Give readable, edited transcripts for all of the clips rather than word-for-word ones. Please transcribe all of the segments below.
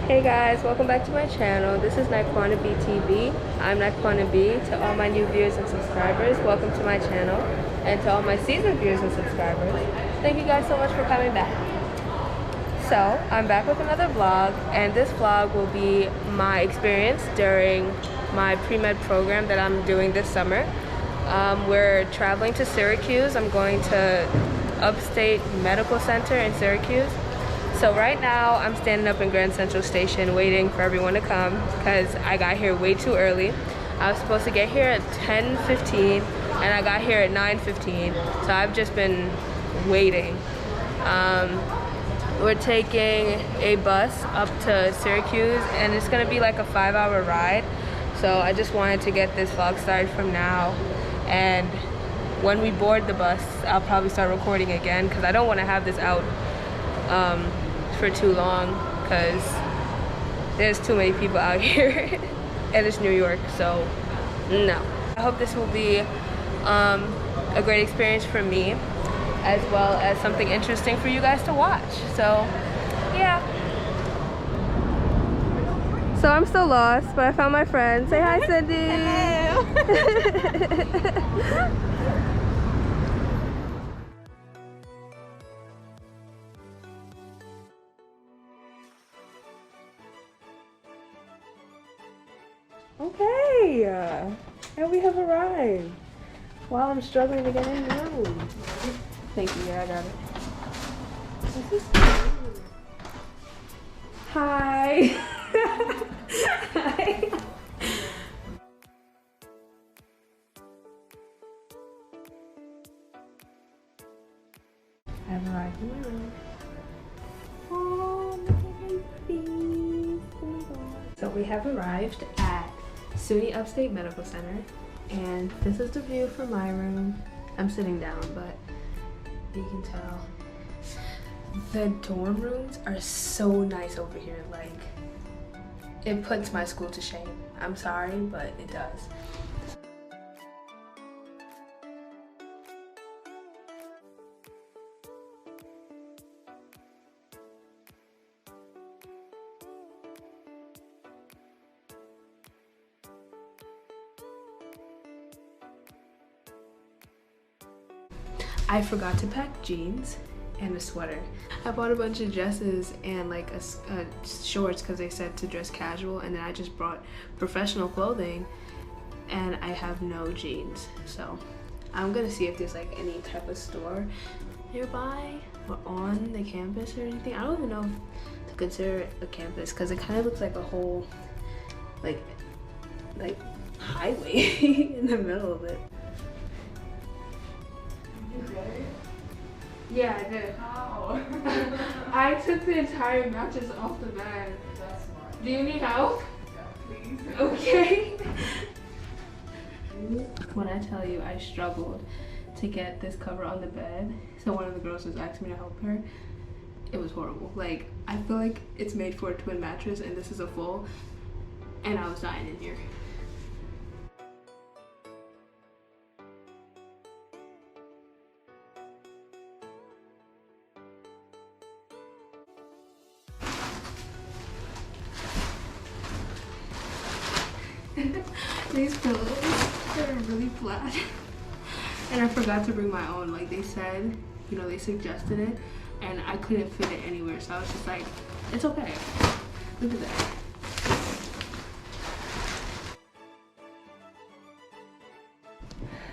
Hey guys, welcome back to my channel. This is Naquana B TV. I'm Naquana B. To all my new viewers and subscribers, welcome to my channel. And to all my seasoned viewers and subscribers, thank you guys so much for coming back. So, I'm back with another vlog, and this vlog will be my experience during my pre-med program that I'm doing this summer. We're traveling to Syracuse. I'm going to Upstate Medical Center in Syracuse. So right now I'm standing up in Grand Central Station waiting for everyone to come because I got here way too early. I was supposed to get here at 10:15 and I got here at 9:15. So I've just been waiting. We're taking a bus up to Syracuse and it's gonna be like a 5-hour ride. So I just wanted to get this vlog started from now, and when we board the bus I'll probably start recording again because I don't want to have this out for too long because there's too many people out here and it's New York, so no. I hope this will be a great experience for me as well as something interesting for you guys to watch. So yeah. So I'm still lost, but I found my friend. Say hi, Cindy. Hello. Okay, and we have arrived. While I'm struggling to get in the room. Thank you, yeah, I got it. This is cute. Hi. Hi. I've arrived in my room. Oh, look at my face. Oh my god. So we have arrived at SUNY Upstate Medical Center, and this is the view from my room. I'm sitting down, but you can tell. The dorm rooms are so nice over here. Like, it puts my school to shame. I'm sorry, but it does. I forgot to pack jeans and a sweater. I bought a bunch of dresses and like shorts because they said to dress casual, and then I just brought professional clothing and I have no jeans. So I'm gonna see if there's like any type of store nearby or on the campus or anything. I don't even know if to consider it a campus because it kind of looks like a whole like highway in the middle of it. Yeah, I did. How? I took the entire mattress off the bed. That's smart. Do you need help? Yeah, please. Okay. When I tell you I struggled to get this cover on the bed, so one of the girls was asking me to help her, it was horrible. Like, I feel like it's made for a twin mattress and this is a full, and I was dying in here. These pillows, they're really flat. And I forgot to bring my own. Like they said, you know, they suggested it and I couldn't fit it anywhere. So I was just like, it's okay. Look at that.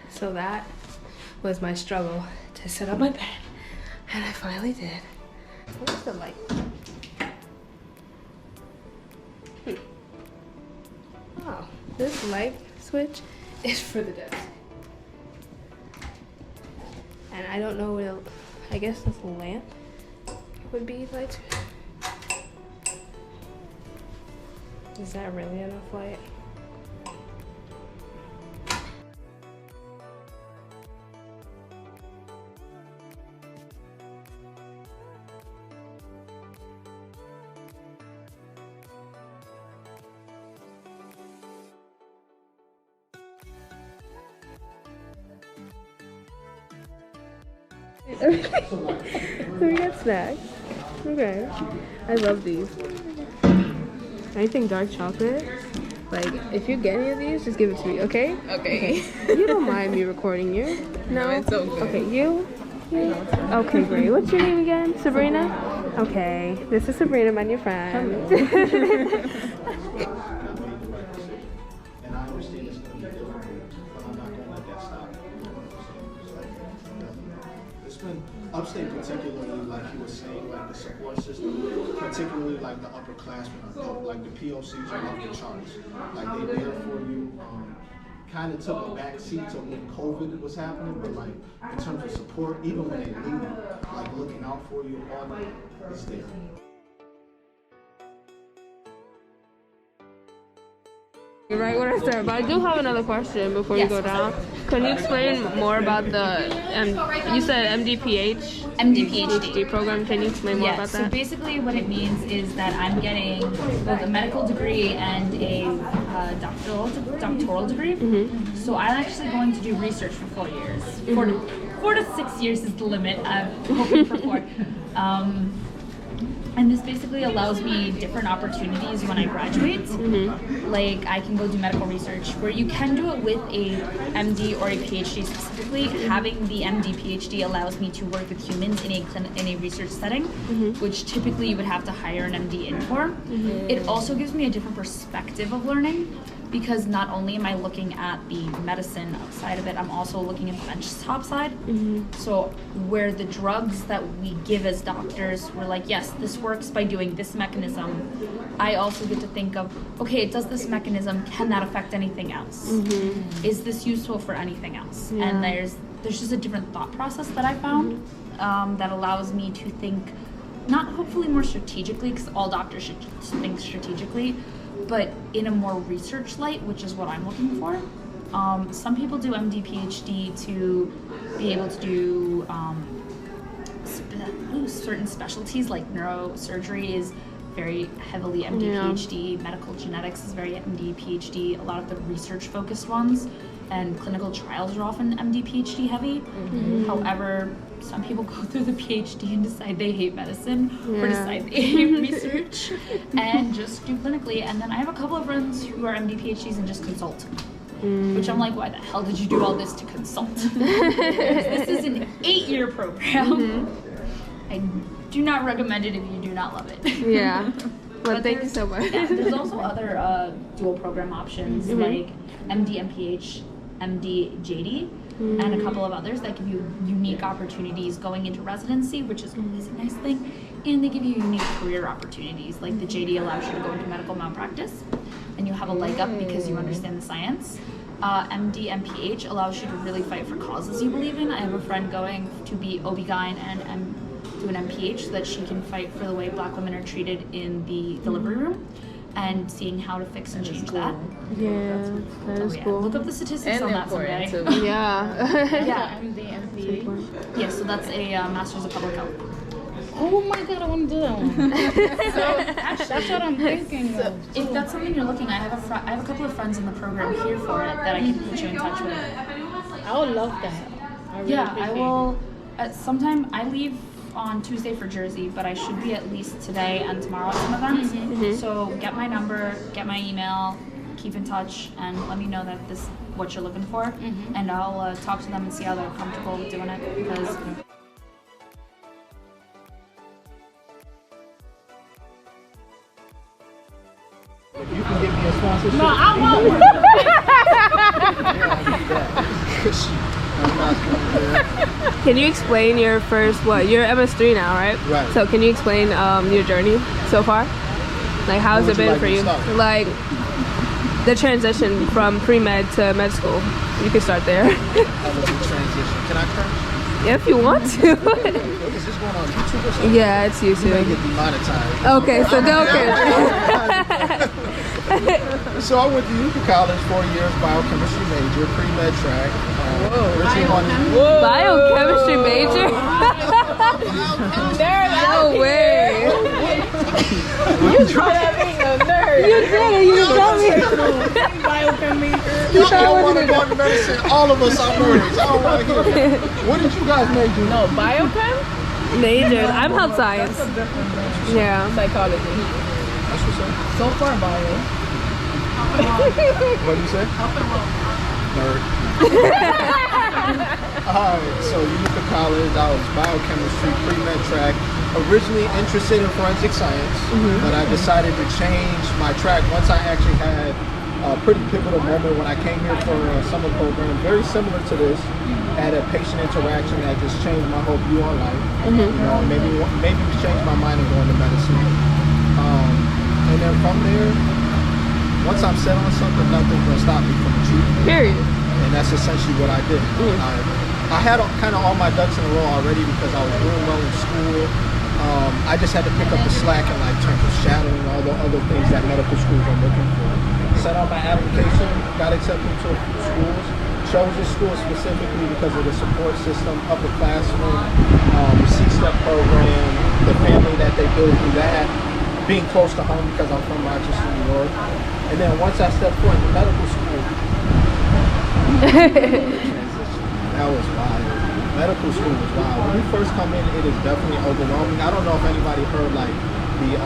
So that was my struggle to set up my bed. And I finally did. Where's the light? Oh, this light switch is for the desk. And I don't know what, I guess this lamp would be light switch. Is that really enough light? So we got snacks. Okay. I love these. Anything dark chocolate? Like, if you get any of these, just give it to me, okay? Okay. You don't mind me recording you? No? It's okay. Okay, you? Okay, great. What's your name again? Sabrina? Okay, this is Sabrina, my new friend. And I understand it's going to be difficult, but I'm not going to let that stop me. It's been upstate, particularly, like he was saying, like the support system, particularly like the upperclassmen, like the POCs are off the charts. Like they there for you. Kind of took a back seat to when COVID was happening, but like in terms of support, even when they leave, like looking out for you, all that is there. Right when I start, but I do have another question before you go down. Can you explain more about the, you said MD-PhD? MD-PhD program. Can you explain more about that? So basically what it means is that I'm getting both a medical degree and a doctoral degree. Mm-hmm. So I'm actually going to do research for 4 years. Mm-hmm. 4 to 6 years is the limit. I'm hoping for 4. And this basically allows me different opportunities when I graduate. Mm-hmm. Like I can go do medical research where you can do it with a MD or a PhD specifically. Having the MD PhD allows me to work with humans in a research setting, which typically you would have to hire an MD in for. Mm-hmm. It also gives me a different perspective of learning, because not only am I looking at the medicine side of it, I'm also looking at the benchtop side. Mm-hmm. So where the drugs that we give as doctors, we're like, yes, this works by doing this mechanism. I also get to think of, okay, it does this mechanism, can that affect anything else? Mm-hmm. Is this useful for anything else? Yeah. And there's just a different thought process that I found that allows me to think, not hopefully more strategically, because all doctors should think strategically, but in a more research light, which is what I'm looking for. Some people do MD PhD to be able to do certain specialties, like neurosurgery is very heavily MD PhD, medical genetics is very MD PhD, a lot of the research focused ones, and clinical trials are often MD PhD heavy. Mm-hmm. However, some people go through the PhD and decide they hate medicine or decide they hate research and just do clinically. And then I have a couple of friends who are MD PhDs and just consult, which I'm like, why the hell did you do all this to consult? This is an 8-year program. I do not recommend it if you do not love it. Yeah. But thank you so much. Yeah, there's also other dual program options like MD MPH, MD JD, and a couple of others that give you unique opportunities going into residency, which is always a nice thing. And they give you unique career opportunities. Like the JD allows you to go into medical malpractice, and you have a leg up because you understand the science. MD MPH allows you to really fight for causes you believe in. I have a friend going to be OB-GYN and do an MPH so that she can fight for the way Black women are treated in the delivery room, and seeing how to fix and change that. Yeah, that is cool. Look up the statistics on that someday. Yeah. Yeah. MD MPH. Yeah, so that's a Master's of Public Health. Oh my god, I want to do that one. That's what I'm thinking. If that's something you're looking at, I have a couple of friends in the program here for it that I can put you in touch with. I would love that. I will. At sometime I leave on Tuesday for Jersey, but I should be at least today and tomorrow at some events. So get my number, get my email, keep in touch, and let me know that this is what you're looking for, and I'll talk to them and see how they're comfortable with doing it, because You can give me a sponsorship. No, I want one. Can you explain your first, you're MS3 now, right? Right. So can you explain your journey so far? Like, how has it been for you? Like, the transition from pre-med to med school. You can start there. How was the transition? Can I curse? If you want to. Is this going on YouTube or something? Yeah, it's YouTube. You may get demonetized. Okay, so don't curse. So I went to UP College, 4 years, biochemistry major, pre-med track. Biochemistry major? No way. You tried to be a nerd. You did it, you told me. Biochem major. You don't want to go into medicine. All of us are nerds. I don't want to hear that. What did you guys major? No, biochem? Majors. I'm health science. That's a different branch. Yeah. Psychology. That's what's up. So far, bio. What do you say? Nerd. Alright, so Utica College, I was biochemistry, pre-med track. Originally interested in forensic science, but I decided to change my track once I actually had a pretty pivotal moment when I came here for a summer program, very similar to this, at a patient interaction that just changed my whole view on life. You know, maybe changed my mind of going to medicine. And then from there, once I'm set on something, nothing's gonna stop me from achieving it. Period. And that's essentially what I did. I had kind of all my ducks in a row already because I was doing well in school. I just had to pick up the slack in like terms of shadowing all the other things that medical schools are looking for. Set out my application, got accepted to a few schools. Chose this school specifically because of the support system, upperclassmen, the C-STEP program, the family that they build through that, being close to home because I'm from Rochester, New York. And then once I stepped foot into medical school, that was wild. Medical school was wild. When you first come in, it is definitely overwhelming. I don't know if anybody heard like the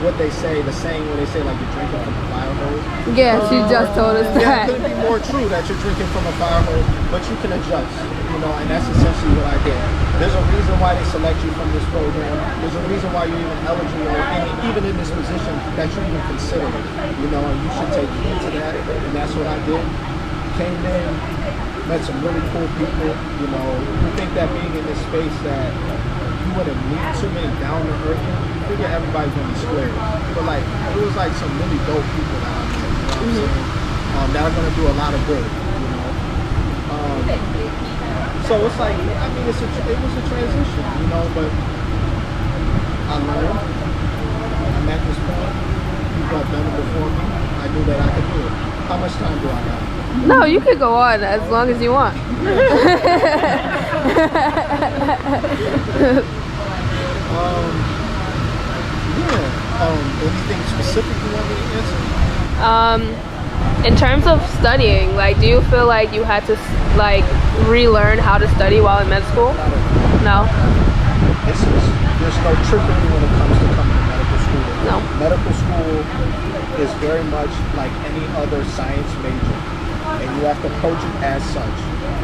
what they say, the saying where they say like you're drinking from a fire hose. Yeah, she just told us Yeah, that. it couldn't be more true that you're drinking from a fire hose, but you can adjust, you know, and that's essentially what I did. There's a reason why they select you from this program. There's a reason why you're even eligible, and even in this position that you even consider it, you know, and you should take heed to that, and that's what I did. Came in, met some really cool people, you know, who think that being in this space that you wouldn't meet too many down to earth people. You figure everybody's gonna be square. But like, it was like some really dope people that I met, you know what I'm saying? That are gonna do a lot of good, you know. So it's like, I mean, it was a transition, you know, but I learned. I'm at this point. People have done it before me. I knew that I could do it. How much time do I got? No, you could go on as long as you want. Anything specific you want me to answer? In terms of studying, like, do you feel like you had to like relearn how to study while in med school? No. There's no trickery when it comes to coming to medical school. No. Medical school is very much like any other science major, and you have to approach it as such.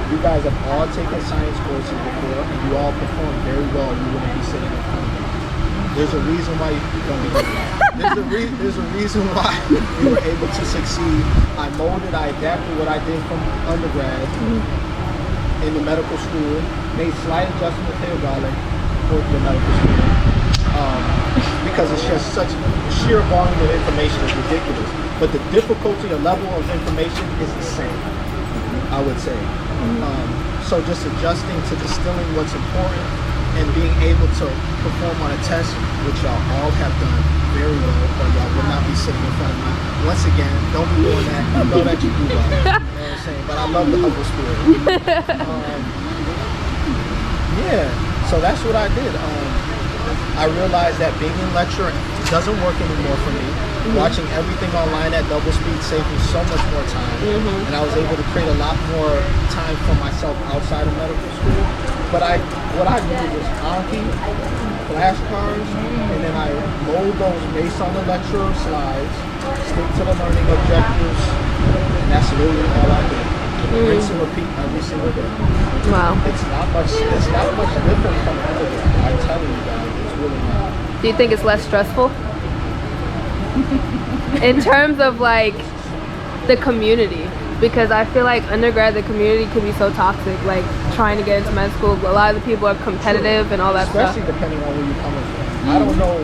You guys have all taken science courses before, and you all perform very well. You wouldn't be sitting in front of me. There's a reason why you don't be there's a reason why you were able to succeed. I molded, I adapted what I did from undergrad in the medical school, made slight adjustments here about it for the medical school. Because it's just such sheer volume of information is ridiculous. But the difficulty or level of information is the same, I would say. So just adjusting to distilling what's important and being able to perform on a test, which y'all all have done very well, or y'all would not be sitting in front of me. Once again, don't be doing that. I know that you do well. You know what I'm saying? But I love the humble spirit. Yeah, so that's what I did. I realized that being in lecture doesn't work anymore for me. Watching everything online at double speed saved me so much more time. And I was able to create a lot more time for myself outside of medical school. But what I did was Anki, flashcards, and then I mold those based on the lecturer slides, stick to the learning objectives, and that's literally all I did. Rinse and repeat every single day. Wow. It's not much different from undergrad. I'm telling you guys, it's really not. Do you think it's less stressful? In terms of like the community, because I feel like undergrad, the community can be so toxic, like trying to get into med school. A lot of the people are competitive and all that Especially stuff. depending on where you're coming from. I don't know,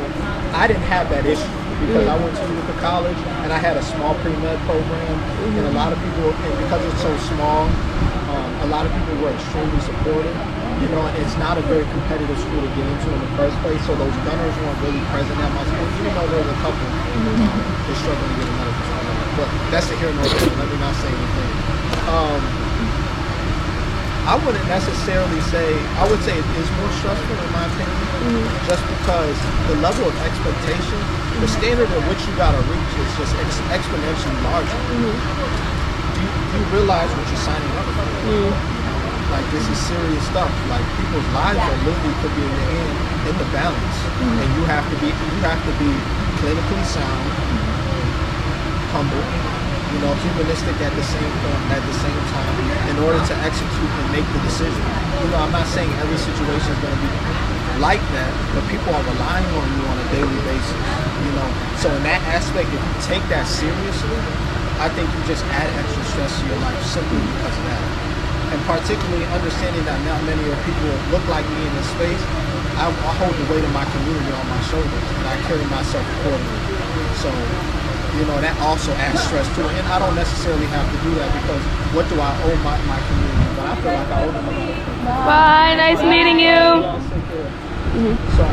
I didn't have that issue because I went to Utica College and I had a small pre-med program, and a lot of people, and because it's so small, a lot of people were extremely supportive. You know, it's not a very competitive school to get into in the first place, so those gunners weren't really present at my school, even though there was a couple they're struggling to get a medical school. But that's the here nor there. Let me not say anything. I wouldn't necessarily say, I would say it is more stressful in my opinion, just because the level of expectation, the standard at which you gotta reach is just exponentially larger. You realize what you're signing up for. Like, this is serious stuff. Like, people's lives are literally could be in your hand in the balance, and you have to be clinically sound, humble, humanistic at the same time, in order to execute and make the decision. I'm not saying every situation is going to be like that, but people are relying on you on a daily basis. So in that aspect, if you take that seriously, I think you just add extra stress to your life simply because of that. And particularly understanding that not many of people look like me in this space, I hold the weight of my community on my shoulders, and I carry myself accordingly. So, that also adds stress to it. And I don't necessarily have to do that because what do I owe my community? But I feel like I owe them a lot. Bye, nice meeting you. So,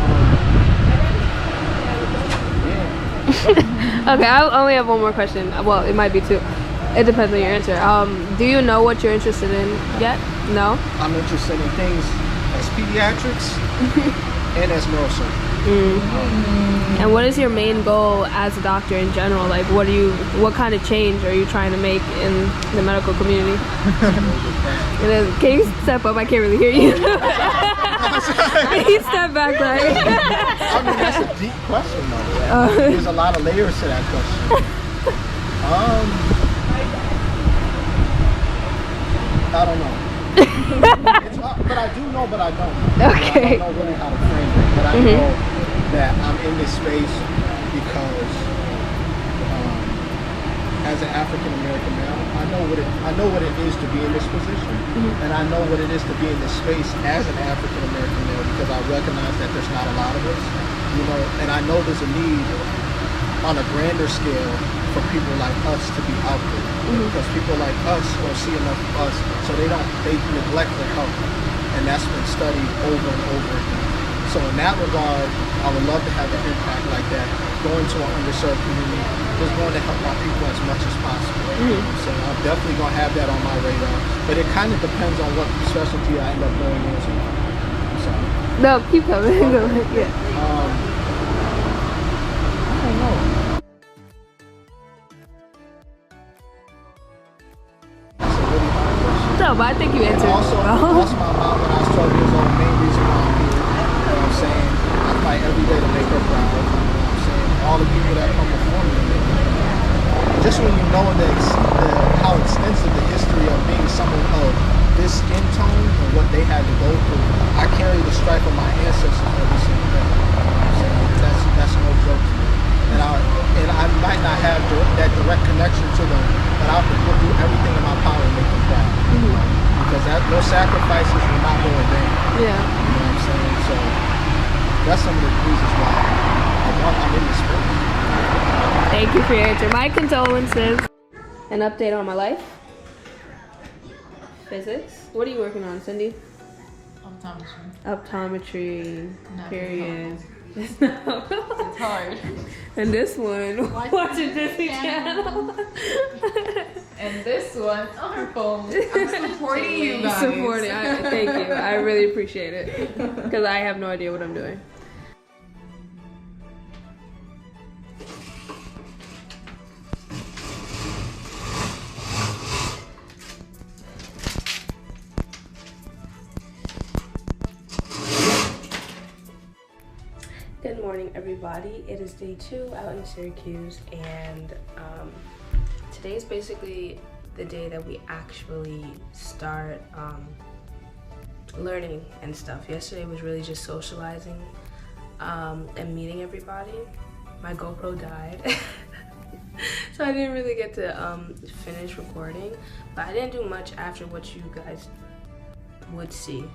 yeah. Okay, I only have one more question. Well, it might be two. It depends on your answer. Do you know what you're interested in yet? No? I'm interested in things as pediatrics and as neurosurgery. And what is your main goal as a doctor in general? Like, what kind of change are you trying to make in the medical community? Can you step up? I can't really hear you. Can you step back, right? I mean, that's a deep question, though. There's a lot of layers to that question. I don't know. But I do know, but I don't. Okay. I don't know really how to frame it, but I know that I'm in this space because as an African American male, I know what it is to be in this position, and I know what it is to be in this space as an African American male because I recognize that there's not a lot of us, and I know there's a need on a grander scale for people like us to be out there, because people like us don't see enough of us, so they neglect their health, and that's been studied over and over again. So in that regard, I would love to have an impact like that, going to an underserved community, just going to help my people as much as possible. So I'm definitely going to have that on my radar, but it kind of depends on what specialty I end up going into. I'm sorry. No, keep coming. Yeah. I don't know. That's a really hard question. No, but I think you answered. Also, I lost my mom when I was 12 years old. Main reason why I'm here. You know what I'm saying? I fight every day to make her proud. You know what I'm saying? All the people that come before me. Just when you know how extensive the history of being someone of this skin tone and what they had to go through, I carry the stripe of my ancestors every single day. You know what I'm saying? That's no joke to me. And I might not have that direct connection to them, but I'll do everything in my power to make them proud. Because those sacrifices will not go in vain. Yeah. You know what I'm saying? So that's some of the reasons why I'm in this space. Thank you for your answer. My condolences. An update on my life. Physics. What are you working on, Cindy? Optometry. Not Period. It's hard. And this one, watching Disney Channel. And this one on her phone. I'm supporting you guys. Thank you. I really appreciate it. Because I have no idea what I'm doing. Good morning, everybody. It is day 2 out in Syracuse, and today is basically the day that we actually start learning and stuff. Yesterday was really just socializing and meeting everybody. My GoPro died, so I didn't really get to finish recording, but I didn't do much after what you guys would see.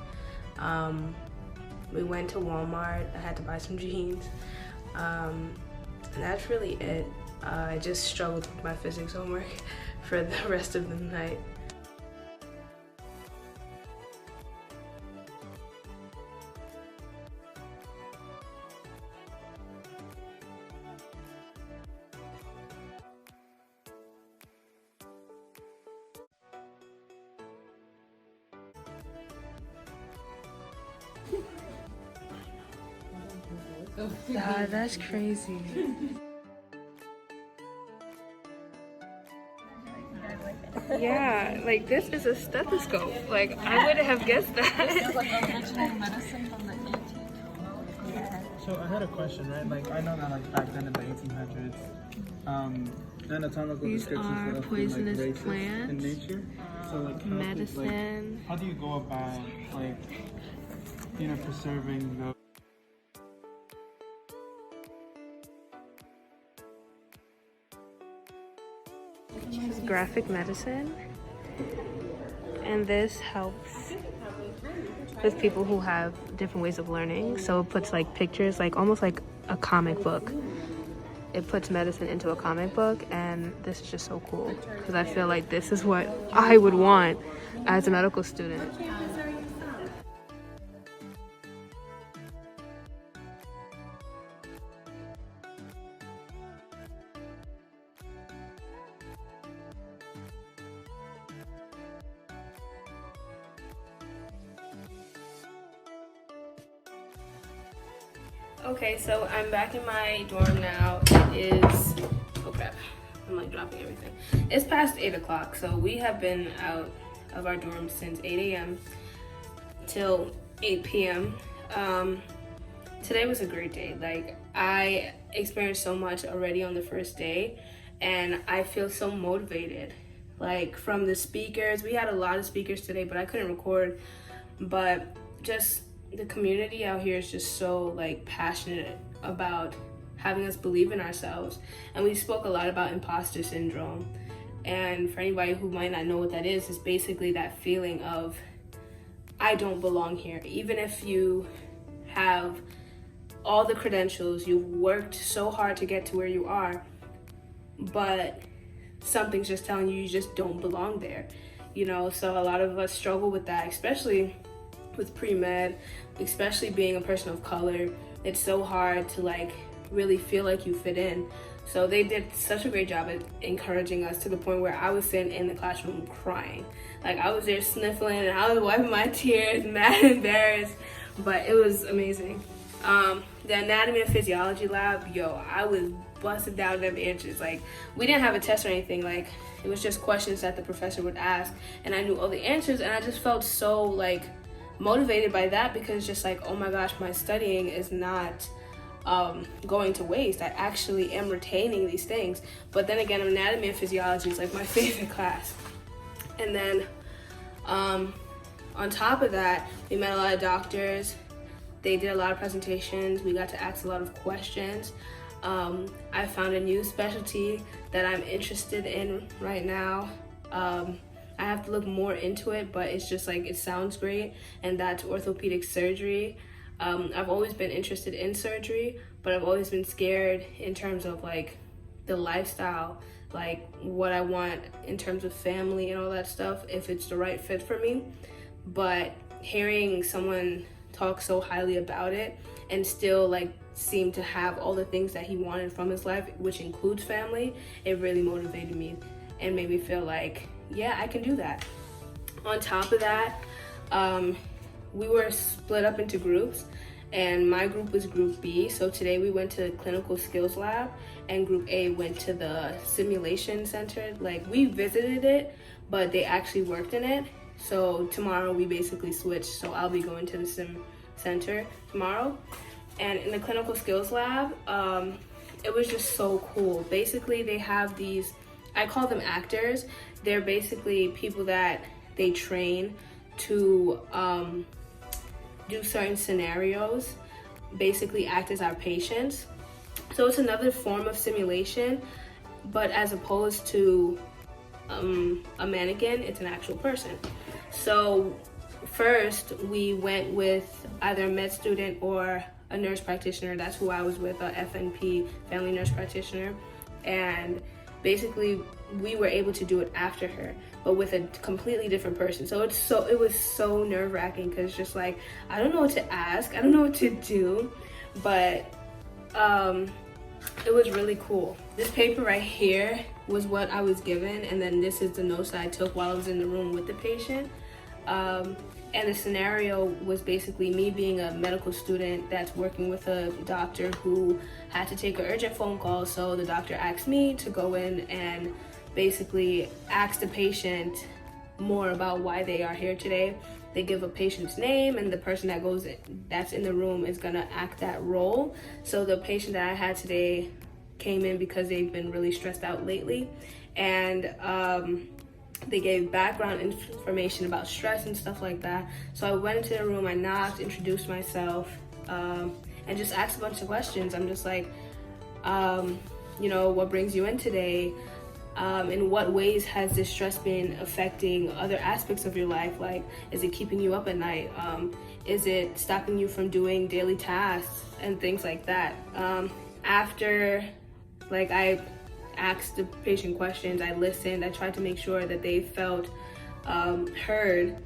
We went to Walmart. I had to buy some jeans. And that's really it. I just struggled with my physics homework for the rest of the night. God, that's crazy. Yeah, like this is a stethoscope. Like I wouldn't have guessed that. It's like original medicine from the 1800s. So I had a question, right? Like I know that like back then in the 1800s, anatomical These descriptions are would have been poisonous like racist plants, in nature. So like medicine. how do you go about like preserving those? Graphic medicine, and this helps with people who have different ways of learning. So it puts like pictures, like almost like a comic book. It puts medicine into a comic book, and this is just so cool because I feel like this is what I would want as a medical student. Okay, so I'm back in my dorm now. It is, oh crap, I'm like dropping everything. It's past 8 o'clock, so we have been out of our dorm since 8 a.m. till 8 p.m. Today was a great day. Like, I experienced so much already on the first day, and I feel so motivated. Like, from the speakers, we had a lot of speakers today, but I couldn't record, but just the community out here is just so like passionate about having us believe in ourselves. And we spoke a lot about imposter syndrome, and for anybody who might not know what that is basically that feeling of I don't belong here. Even if you have all the credentials, you've worked so hard to get to where you are, but something's just telling you just don't belong there, so a lot of us struggle with that, especially with pre-med, especially being a person of color. It's so hard to like really feel like you fit in. So they did such a great job at encouraging us to the point where I was sitting in the classroom crying. Like I was there sniffling and I was wiping my tears, mad and embarrassed, but it was amazing. The anatomy and physiology lab, I was busted down them answers. Like, we didn't have a test or anything. Like, it was just questions that the professor would ask, and I knew all the answers, and I just felt so like motivated by that, because just like, oh my gosh, my studying is not going to waste. I actually am retaining these things. But then again, anatomy and physiology is like my favorite class. And then on top of that, we met a lot of doctors. They did a lot of presentations. We got to ask a lot of questions. I found a new specialty that I'm interested in right now. I have to look more into it, but it's just like, it sounds great, and that's orthopedic surgery. I've always been interested in surgery, but I've always been scared in terms of like the lifestyle, like what I want in terms of family and all that stuff, if it's the right fit for me. But hearing someone talk so highly about it and still like seem to have all the things that he wanted from his life, which includes family, it really motivated me and made me feel like, yeah, I can do that. On top of that, we were split up into groups, and my group was group B. So today we went to the clinical skills lab, and group A went to the simulation center. Like, we visited it, but they actually worked in it. So tomorrow we basically switched, so I'll be going to the sim center tomorrow. And in the clinical skills lab, it was just so cool. Basically, they have these, I call them actors. They're basically people that they train to do certain scenarios, basically act as our patients. So it's another form of simulation, but as opposed to a mannequin, it's an actual person. So first we went with either a med student or a nurse practitioner. That's who I was with, a FNP, family nurse practitioner. And basically we were able to do it after her, but with a completely different person. So it was so nerve-wracking, because just like, I don't know what to ask, I don't know what to do, but it was really cool. This paper right here was what I was given, and then this is the notes that I took while I was in the room with the patient. And the scenario was basically me being a medical student that's working with a doctor who had to take an urgent phone call. So the doctor asked me to go in and basically ask the patient more about why they are here today. they give a patient's name, and the person that's in the room is gonna act that role. So the patient that I had today came in because they've been really stressed out lately, and they gave background information about stress and stuff like that. So I went into the room, I knocked, introduced myself, and just asked a bunch of questions. I'm just like, what brings you in today? In what ways has this stress been affecting other aspects of your life? Like, is it keeping you up at night? Is it stopping you from doing daily tasks and things like that? After, I asked the patient questions, I listened, I tried to make sure that they felt heard.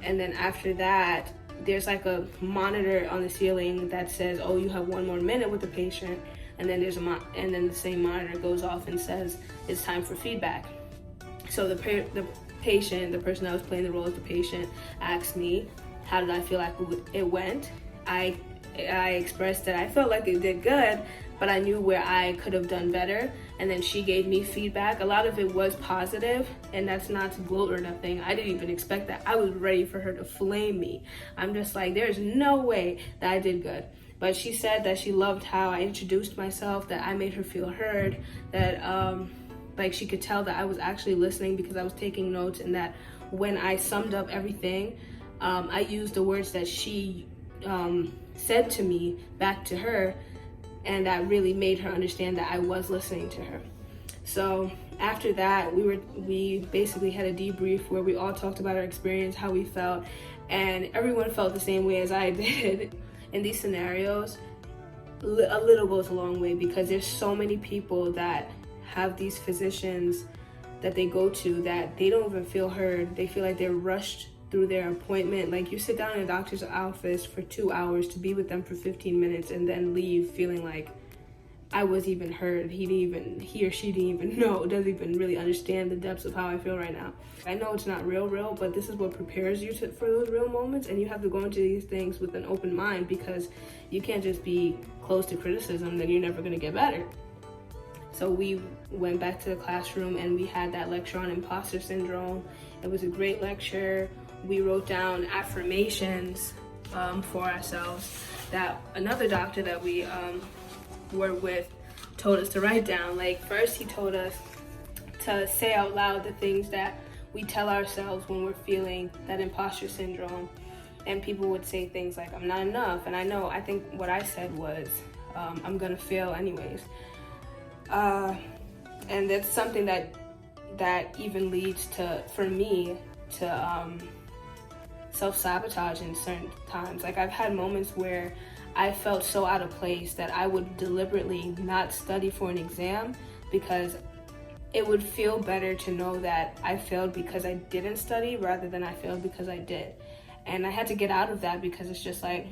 And then after that, there's like a monitor on the ceiling that says, oh, you have 1 more minute with the patient. And then and then the same monitor goes off and says it's time for feedback. So the patient, the person that was playing the role of the patient, asked me, how did I feel like it went? I expressed that I felt like it did good, but I knew where I could have done better. And then she gave me feedback. A lot of it was positive, and that's not to gloat or nothing. I didn't even expect that. I was ready for her to flame me. I'm just like, there's no way that I did good. But she said that she loved how I introduced myself, that I made her feel heard, that she could tell that I was actually listening because I was taking notes, and that when I summed up everything, I used the words that she said to me back to her, and that really made her understand that I was listening to her. So after that, we basically had a debrief where we all talked about our experience, how we felt, and everyone felt the same way as I did. In these scenarios, a little goes a long way, because there's so many people that have these physicians that they go to that they don't even feel heard. They feel like they're rushed through their appointment. Like, you sit down in a doctor's office for 2 hours to be with them for 15 minutes and then leave feeling like, I was even heard. He or she didn't even know, doesn't even really understand the depths of how I feel right now. I know it's not real, but this is what prepares you for those real moments, and you have to go into these things with an open mind, because you can't just be closed to criticism, then you're never gonna get better. So we went back to the classroom and we had that lecture on imposter syndrome. It was a great lecture. We wrote down affirmations for ourselves that another doctor that we were with told us to write down. Like, first he told us to say out loud the things that we tell ourselves when we're feeling that imposter syndrome. And people would say things like, I'm not enough. And I think what I said was, I'm gonna fail anyways. And that's something that even leads to, for me, to self-sabotage in certain times. Like, I've had moments where I felt so out of place that I would deliberately not study for an exam, because it would feel better to know that I failed because I didn't study rather than I failed because I did. And I had to get out of that, because it's just like,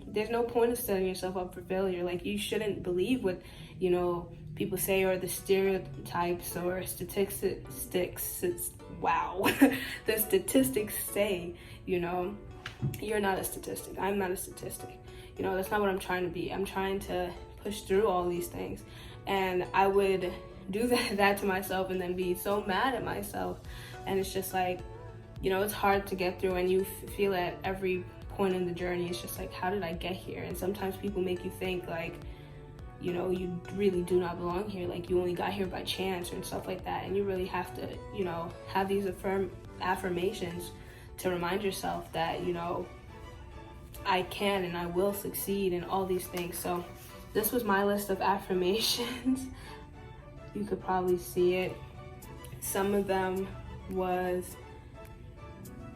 there's no point in setting yourself up for failure. Like, you shouldn't believe what, people say, or the stereotypes or statistics, the statistics say, you're not a statistic. I'm not a statistic. That's not what I'm trying to be. I'm trying to push through all these things. And I would do that to myself and then be so mad at myself. And it's just like, it's hard to get through, and you feel at every point in the journey, it's just like, how did I get here? And sometimes people make you think like, you really do not belong here. Like, you only got here by chance and stuff like that. And you really have to, have these affirmations to remind yourself that, I can and I will succeed in all these things. So this was my list of affirmations. You could probably see it. Some of them was,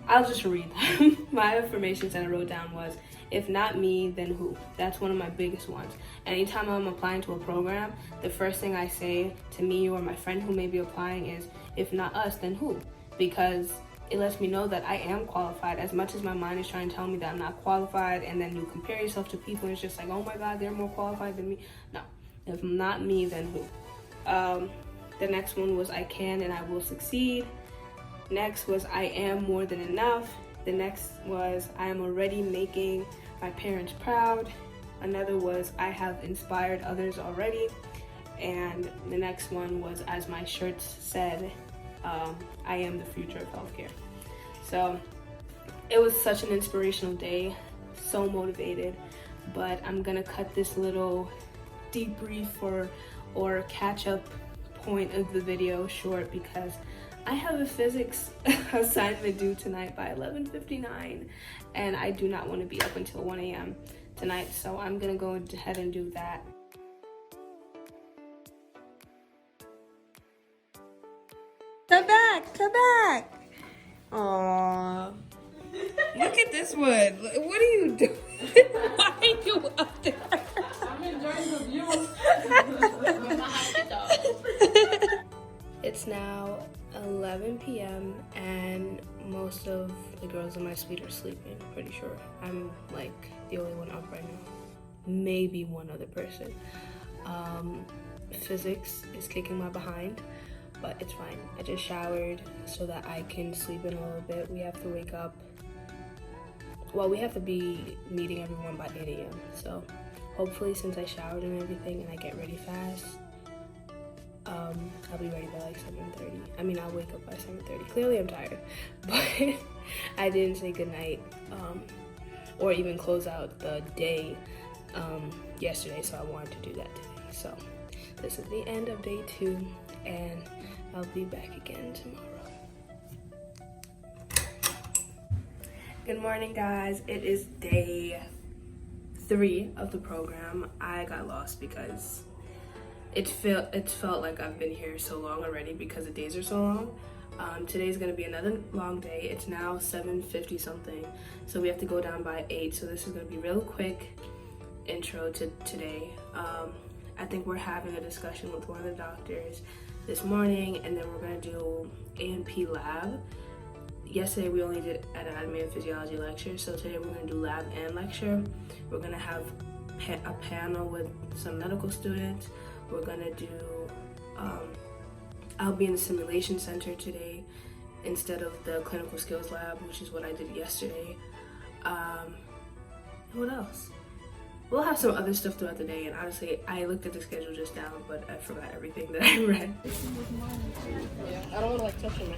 I'll just read them. My affirmations that I wrote down was, if not me, then who? That's one of my biggest ones. Anytime I'm applying to a program, the first thing I say to me or my friend who may be applying is, if not us, then who? Because it lets me know that I am qualified, as much as my mind is trying to tell me that I'm not qualified. And then you compare yourself to people and it's just like, oh my God, they're more qualified than me. No, if not me, then who? The next one was, I can and I will succeed. Next was, I am more than enough. The next was, I am already making my parents proud. Another was, I have inspired others already. And the next one was, as my shirts said, I am the future of healthcare. So It was such an inspirational day, so motivated, but I'm gonna cut this little debrief or catch up point of the video short because I have a physics assignment due tonight by 11:59 and I do not want to be up until 1 a.m. tonight, so I'm gonna go ahead and do that. Come back, come back. Aww. Look at this one. What are you doing? Why are you up there? I'm enjoying the view. It's now 11 p.m. and most of the girls in my suite are sleeping, pretty sure. I'm like the only one up right now. Maybe one other person. Physics is kicking my behind, but it's fine. I just showered so that I can sleep in a little bit. We have to wake up. Well, we have to be meeting everyone by 8 a.m. So hopefully, since I showered and everything and I get ready fast, I'll be ready by like 7:30. I mean, I'll wake up by 7:30. Clearly, I'm tired, but I didn't say goodnight or even close out the day yesterday, so I wanted to do that today. So this is the end of day 2, and I'll be back again tomorrow. Good morning, guys. It is day 3 of the program. I got lost because it felt like I've been here so long already because the days are so long. Today's gonna be another long day. It's now 7:50 something, so we have to go down by 8. So this is gonna be real quick intro to today. I think we're having a discussion with one of the doctors this morning, and then we're gonna do A&P Lab. Yesterday we only did anatomy and physiology lecture, so today we're gonna do lab and lecture. We're gonna have a panel with some medical students. We're gonna do, I'll be in the simulation center today instead of the clinical skills lab, which is what I did yesterday. What else? We'll have some other stuff throughout the day, and honestly, I looked at the schedule just now, but I forgot everything that I read. Yeah, I don't want to like touch him.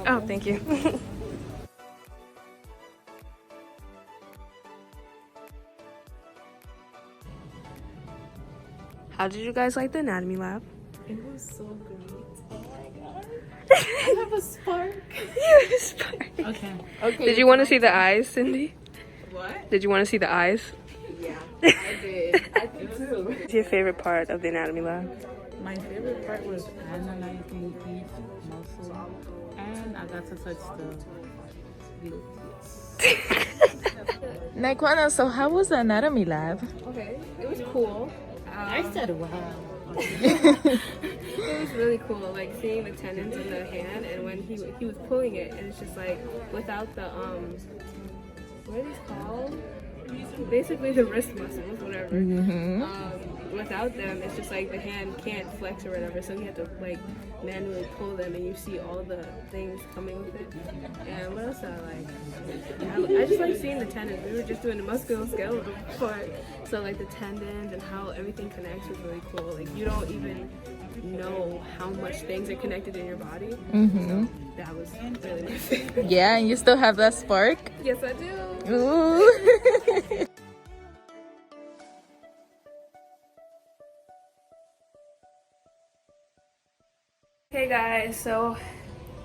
Oh, thank you. How did you guys like the anatomy lab? It was so great. Oh my god. I have a spark. You have a spark. Okay. Did you want to see the eyes, Cindy? What? Did you want to see the eyes? Yeah, I did. I did too. What's your favorite part of the anatomy lab? My favorite part was analyzing each muscle, and I got to touch the glutes. Naquana, so how was the anatomy lab? Okay, it was cool. I said wow. It was really cool, like seeing the tendons in the hand, and when he was pulling it, and it's just like without the what are these called? Basically the wrist muscles, whatever. Without them, it's just like the hand can't flex or whatever, so you have to like manually pull them, and you see all the things coming with it. And what else I like? I just like seeing the tendons. We were just doing the musculoskeletal part, so like the tendons and how everything connects was really cool. Like you don't even know how much things are connected in your body. So that was really my favorite. Yeah, and you still have that spark? Yes, I do. Ooh. Hey guys, so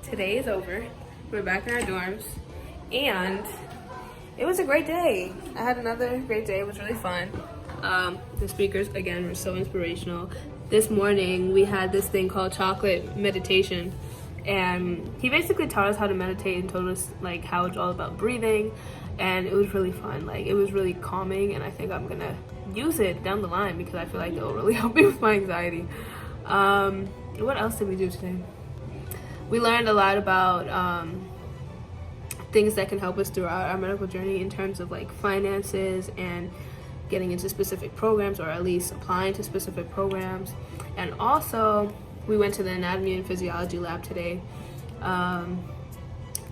today is over. We're back in our dorms, and it was a great day. I had another great day. It was really fun. The speakers, again, were so inspirational. This morning, we had this thing called chocolate meditation, and he basically taught us how to meditate and told us like how it's all about breathing, and it was really fun. Like it was really calming, and I think I'm gonna use it down the line because I feel like it will really help me with my anxiety. What else did we do today? We learned a lot about things that can help us throughout our medical journey in terms of like finances and getting into specific programs, or at least applying to specific programs. And also we went to the anatomy and physiology lab today.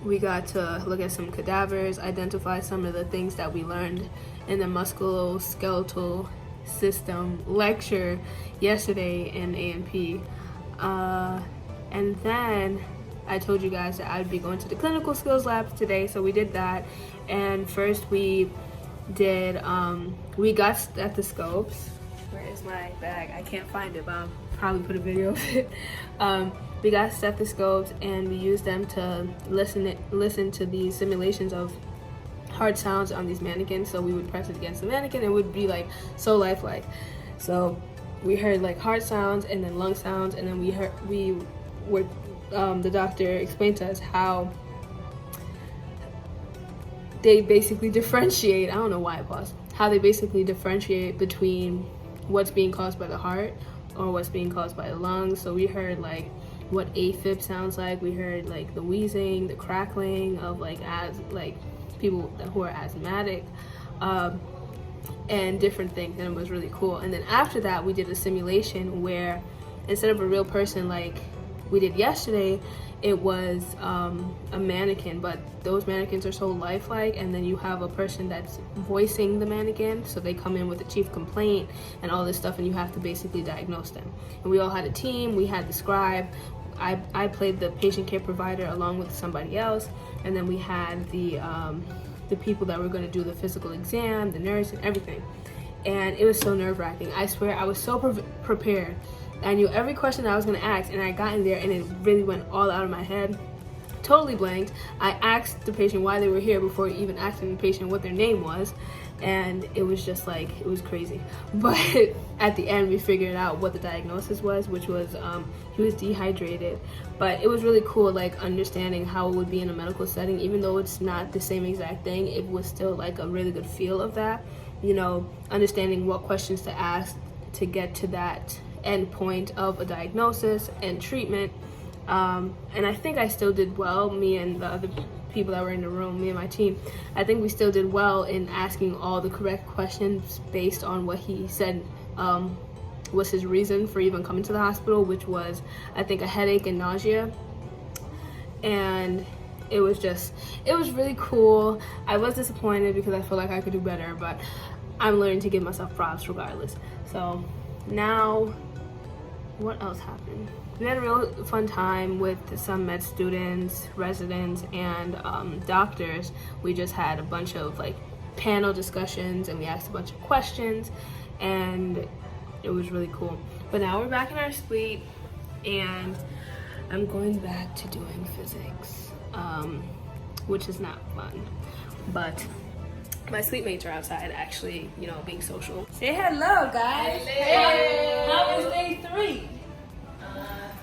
We got to look at some cadavers, identify some of the things that we learned in the musculoskeletal system lecture yesterday in A&P. And then I told you guys that I'd be going to the clinical skills lab today, so we did that. And first we did, we got stethoscopes. Where is my bag? I can't find it, but I'll probably put a video of it. We got stethoscopes and we used them to listen to the simulations of hard sounds on these mannequins. So we would press it against the mannequin and it would be like so lifelike. So we heard like hard sounds and then lung sounds, and then the doctor explained to us how they basically differentiate, I don't know why I paused, how they basically differentiate between what's being caused by the heart or what's being caused by the lungs. So we heard like what AFib sounds like, we heard like the wheezing, the crackling of like people who are asthmatic, and different things, and it was really cool. And then after that we did a simulation where instead of a real person like we did yesterday, it was a mannequin, but those mannequins are so lifelike, and then you have a person that's voicing the mannequin, so they come in with a chief complaint and all this stuff, and you have to basically diagnose them. And we all had a team, we had the scribe, I played the patient care provider along with somebody else, and then we had the people that were going to do the physical exam, the nurse and everything. And it was so nerve-wracking. I swear I was so prepared. I knew every question that I was going to ask, and I got in there and it really went all out of my head. Totally blanked. I asked the patient why they were here before even asking the patient what their name was, and it was just like, it was crazy. But at the end we figured out what the diagnosis was, which was he was dehydrated. But it was really cool, like understanding how it would be in a medical setting. Even though it's not the same exact thing, it was still like a really good feel of that, you know, understanding what questions to ask to get to that end point of a diagnosis and treatment. And I think I still did well, me and the other people that were in the room, me and my team. I think we still did well in asking all the correct questions based on what he said was his reason for even coming to the hospital, which was, I think, a headache and nausea. And it was really cool. I was disappointed because I feel like I could do better, but I'm learning to give myself props regardless. So now, what else happened? We had a real fun time with some med students, residents, and doctors. We just had a bunch of like panel discussions, and we asked a bunch of questions, and it was really cool. But now we're back in our suite, and I'm going back to doing physics, which is not fun. But my suite mates are outside actually, you know, being social. Say hello, guys. Hey. How was day 3?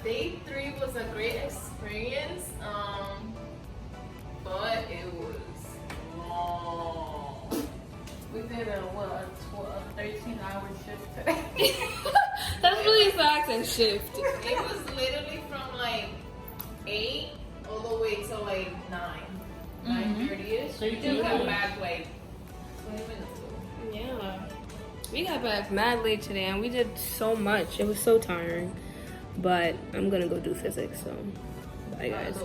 Day 3 was a great experience, but it was long. We did a 13-hour shift today. That's really fast and shift. It was literally from like 8 all the way to like 9:30ish. So We just got back like 20 minutes ago. Yeah. We got back mad late today and we did so much. It was so tiring. But I'm gonna go do physics, so bye guys.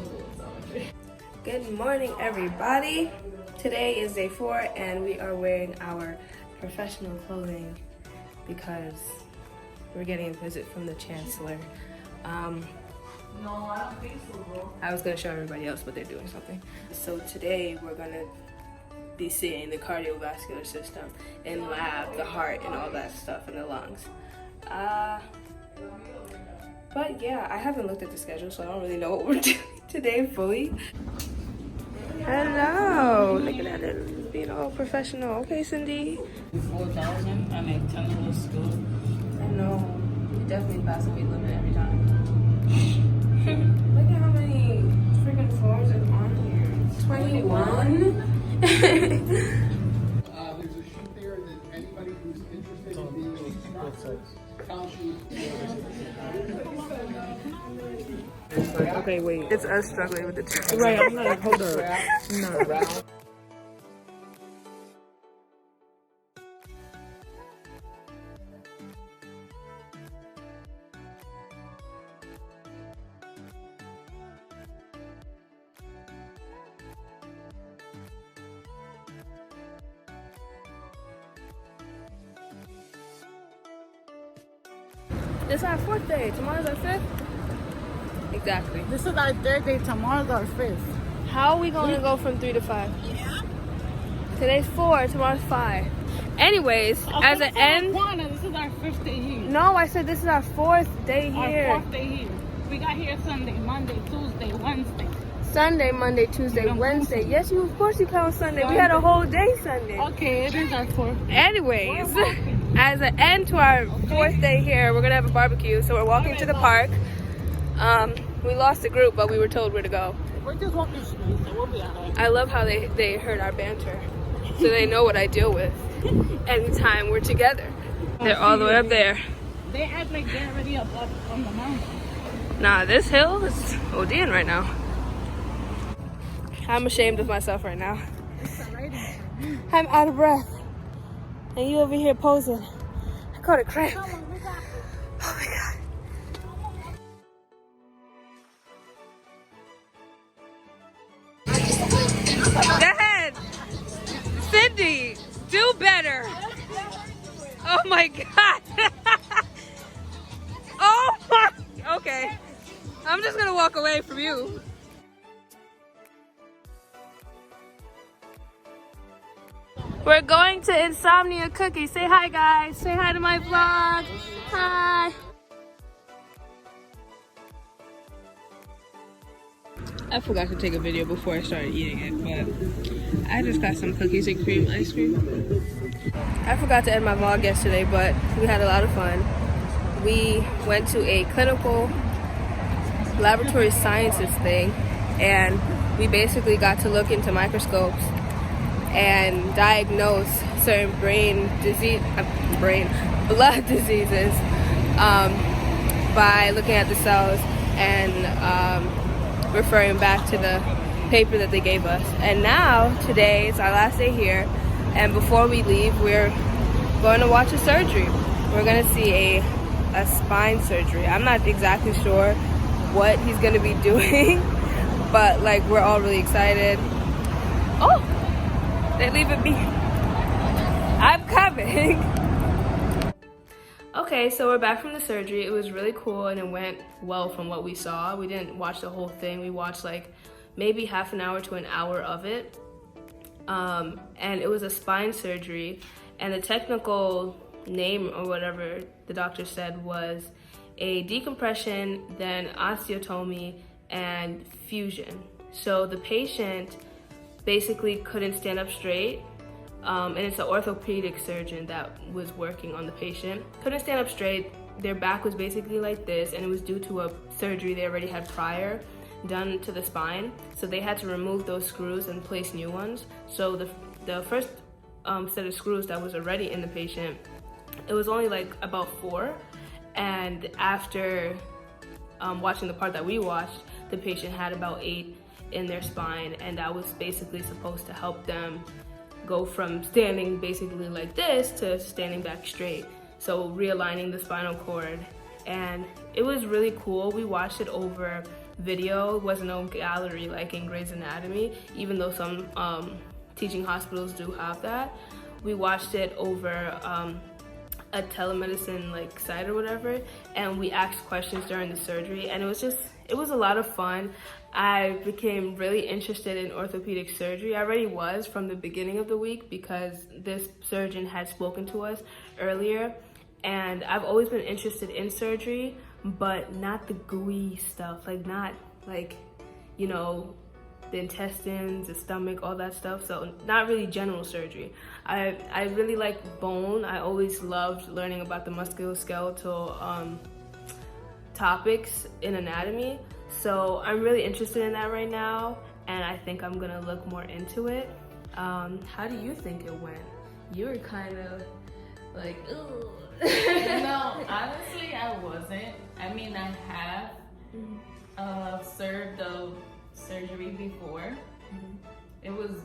Good morning, everybody. Today is day 4 and we are wearing our professional clothing because we're getting a visit from the chancellor. No, I don't think so, bro. I was gonna show everybody else, but they're doing something. So today we're gonna be seeing the cardiovascular system in lab, the heart and all that stuff in the lungs. But yeah, I haven't looked at the schedule, so I don't really know what we're doing today fully. Hello! Look at that, it being all professional. Okay, Cindy. 4,000. I make 10 of those schools. I know. You definitely pass the weight limit every time. Look at how many freaking floors are on here. 21? There's a sheet there that anybody who's interested in being an instructor, Okay, wait. It's us struggling with the two. Right, I'm like, hold up. No. It's our 4th day. Tomorrow's our 5th. Exactly. This is our 3rd day. Tomorrow's our 5th. How are we going to go from 3 to 5? Today's 4, tomorrow's 5. Anyways, as an end. This is our 5th day here. No, I said this is our 4th day here. Our 4th day here. We got here Sunday, Monday, Tuesday, Wednesday. Sunday, Monday, Tuesday, Wednesday. Yes, of course you count Sunday. We had a whole day Sunday. Okay, it is our 4th. Anyways, as an end to our 4th day here, we're gonna have a barbecue. So we're walking to the park. We lost the group, but we were told where to go. We're just walking straight, so we'll be alright. I love how they heard our banter, so they know what I deal with anytime we're together. They're all the way up there. They act like they're already up on the mountain. Nah, this hill is ODing right now. I'm ashamed of myself right now. I'm out of breath. And you over here posing. I caught a cramp. Oh my God. Go ahead. Cindy, do better. Oh my God. Oh my, okay. I'm just gonna walk away from you. We're going to Insomnia Cookie. Say hi, guys. Say hi to my vlog. Hi. I forgot to take a video before I started eating it, but I just got some cookies and cream ice cream. I forgot to end my vlog yesterday, but we had a lot of fun. We went to a clinical laboratory sciences thing, and we basically got to look into microscopes and diagnose certain blood diseases by looking at the cells and referring back to the paper that they gave us. And now, today is our last day here, and before we leave, we're going to watch a surgery. We're going to see a spine surgery. I'm not exactly sure what he's going to be doing, but like, we're all really excited. Oh! They're leaving me. I'm coming. Okay, so we're back from the surgery. It was really cool and it went well from what we saw. We didn't watch the whole thing. We watched like maybe half an hour to an hour of it. And it was a spine surgery, and the technical name or whatever the doctor said was a decompression, then osteotomy, and fusion. So the patient basically couldn't stand up straight, and it's an orthopedic surgeon that was working on the patient. Couldn't stand up straight, their back was basically like this, and it was due to a surgery they already had prior done to the spine. So they had to remove those screws and place new ones. So the first set of screws that was already in the patient, it was only like about 4, and after watching the part that we watched, the patient had about 8 in their spine, and that was basically supposed to help them go from standing basically like this to standing back straight, so realigning the spinal cord. And it was really cool. We watched it over video. It wasn't no gallery like in Grey's Anatomy, even though some teaching hospitals do have that. We watched it over a telemedicine like site or whatever, and we asked questions during the surgery, and it was a lot of fun. I became really interested in orthopedic surgery. I already was from the beginning of the week because this surgeon had spoken to us earlier, and I've always been interested in surgery, but not the gooey stuff, like not like, you know, the intestines, the stomach, all that stuff. So not really general surgery. I really like bone. I always loved learning about the musculoskeletal topics in anatomy. So I'm really interested in that right now, and I think I'm gonna look more into it. How do you think it went? You were kind of like, ugh. No, honestly, I wasn't. I mean, I have served the surgery before. It was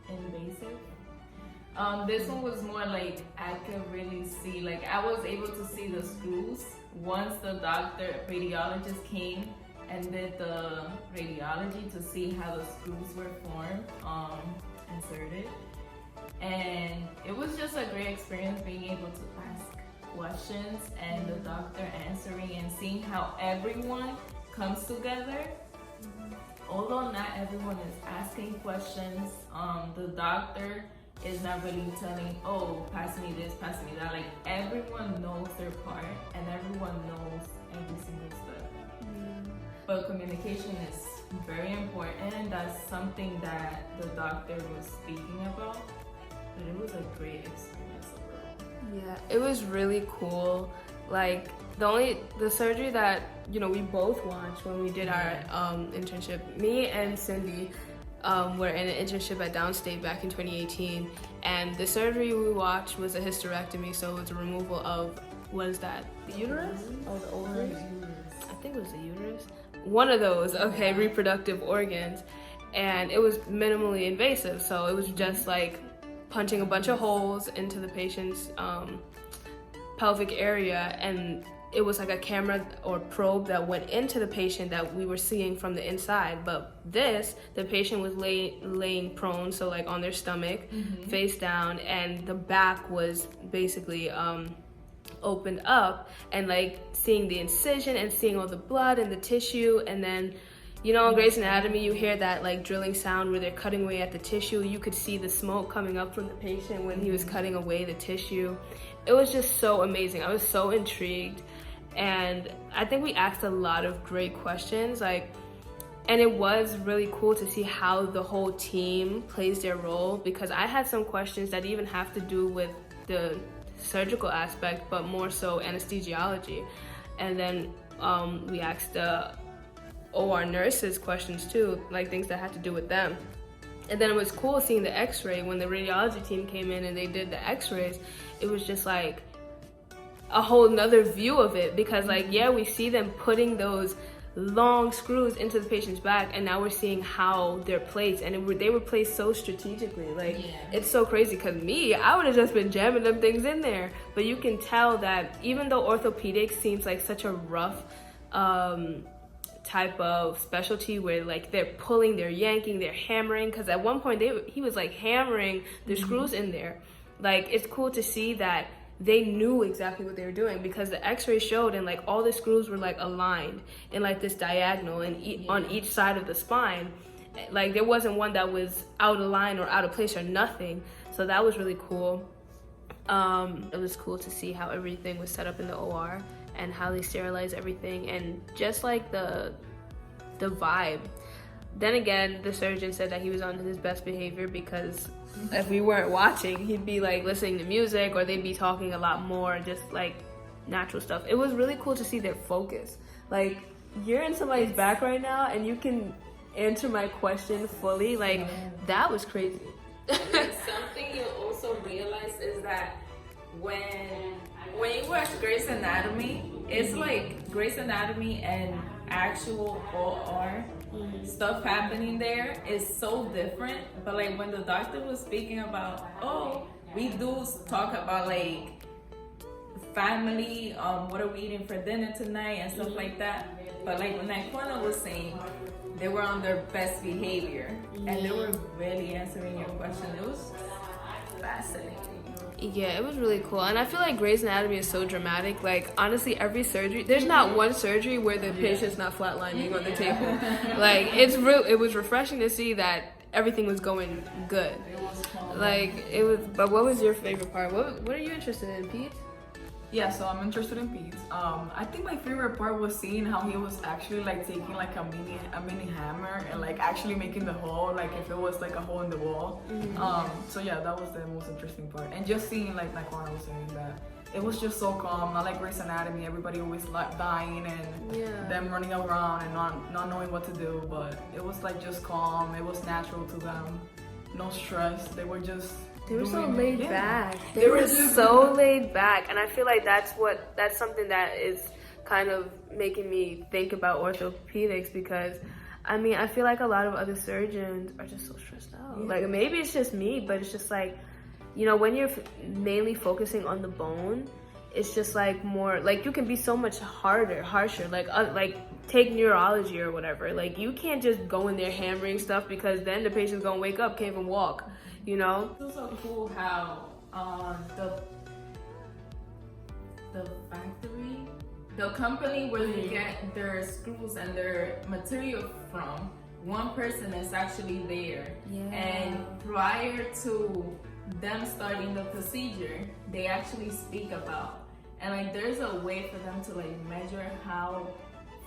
invasive. This one was more like I could really see, like I was able to see the screws once the radiologist came and did the radiology to see how the screws were formed, inserted. And it was just a great experience being able to ask questions and the doctor answering and seeing how everyone comes together. Although not everyone is asking questions, the doctor is not really telling, oh, pass me this, pass me that. Like, everyone knows their part and everyone knows every single step. But communication is very important, and that's something that the doctor was speaking about. But it was a great experience overall. Yeah, it was really cool. Like, the surgery that, you know, we both watched when we did our internship, me and Cindy were in an internship at Downstate back in 2018, and the surgery we watched was a hysterectomy, so it was a removal of, what is that, the uterus? Oh, the ovaries? I think it was the uterus. One of those, okay, reproductive organs, and it was minimally invasive, so it was just like punching a bunch of holes into the patient's pelvic area, and it was like a camera or probe that went into the patient that we were seeing from the inside. But the patient was laying prone, so like on their stomach, face down, and the back was basically opened up, and like seeing the incision and seeing all the blood and the tissue. And then, you know, in Grey's Anatomy, you hear that like drilling sound where they're cutting away at the tissue. You could see the smoke coming up from the patient when he was cutting away the tissue. It was just so amazing. I was so intrigued, and I think we asked a lot of great questions, like, and it was really cool to see how the whole team plays their role, because I had some questions that even have to do with the surgical aspect, but more so anesthesiology. And then we asked the OR nurses questions too, like things that had to do with them. And then it was cool seeing the x-ray when the radiology team came in and they did the x-rays. It was just like a whole nother view of it, because like, yeah, we see them putting those long screws into the patient's back, and now we're seeing how they're placed, and they were placed so strategically. Like, it's so crazy, because I would have just been jamming them things in there. But you can tell that even though orthopedics seems like such a rough type of specialty, where like they're pulling, they're yanking, they're hammering, because at one point he was like hammering the screws in there. Like, it's cool to see that they knew exactly what they were doing, because the x-ray showed, and like all the screws were like aligned in like this diagonal and on each side of the spine. Like, there wasn't one that was out of line or out of place or nothing. So that was really cool. It was cool to see how everything was set up in the OR and how they sterilize everything, and just like the vibe. Then again, the surgeon said that he was on his best behavior, because if we weren't watching, he'd be like listening to music, or they'd be talking a lot more, just like natural stuff. It was really cool to see their focus. Like, you're in somebody's back right now and you can answer my question fully. Like, that was crazy. Something you also realize is that when you watch Grey's Anatomy, it's like Grey's Anatomy and actual OR stuff happening there is so different. But like, when the doctor was speaking about, oh, we do talk about like family, what are we eating for dinner tonight and stuff like that. But like when Naquana was saying, they were on their best behavior and they were really answering your question. It was fascinating. Yeah, it was really cool. And I feel like Grey's Anatomy is so dramatic. Like, honestly, every surgery, there's not one surgery where the patient's not flatlining on the table. Like, it was refreshing to see that everything was going good. Like, it was, but what was your favorite part? What are you interested in, Pete? Yeah, so I'm interested in Pete. I think my favorite part was seeing how he was actually like taking like a mini hammer and like actually making the hole, like if it was like a hole in the wall. So yeah, that was the most interesting part. And just seeing, like Naquana was saying, that it was just so calm, not like Grey's Anatomy, everybody always like dying and them running around and not knowing what to do. But it was like just calm, it was natural to them, no stress. They were so laid back. They were so laid back, and I feel like that's something that is kind of making me think about orthopedics, because I mean, I feel like a lot of other surgeons are just so stressed out. Like, maybe it's just me, but it's just like, you know, when you're mainly focusing on the bone, it's just like more, like, you can be so much harsher, like take neurology or whatever. Like, you can't just go in there hammering stuff, because then the patient's gonna wake up, can't even walk. You know? It's so cool how the factory the company where they get their screws and their material from, one person is actually there. And prior to them starting the procedure, they actually speak about, and like there's a way for them to like measure how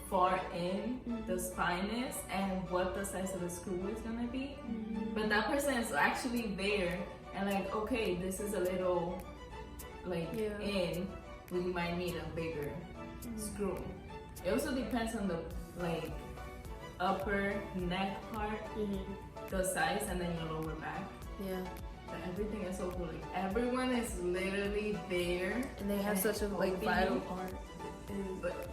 far in the spine is and what the size of the screw is gonna be. But that person is actually there and like, okay, this is a little like in, we might need a bigger screw. It also depends on the like upper neck part, the size, and then your lower back. But everything is so cool. Like everyone is literally there, and they have such a like vital part. But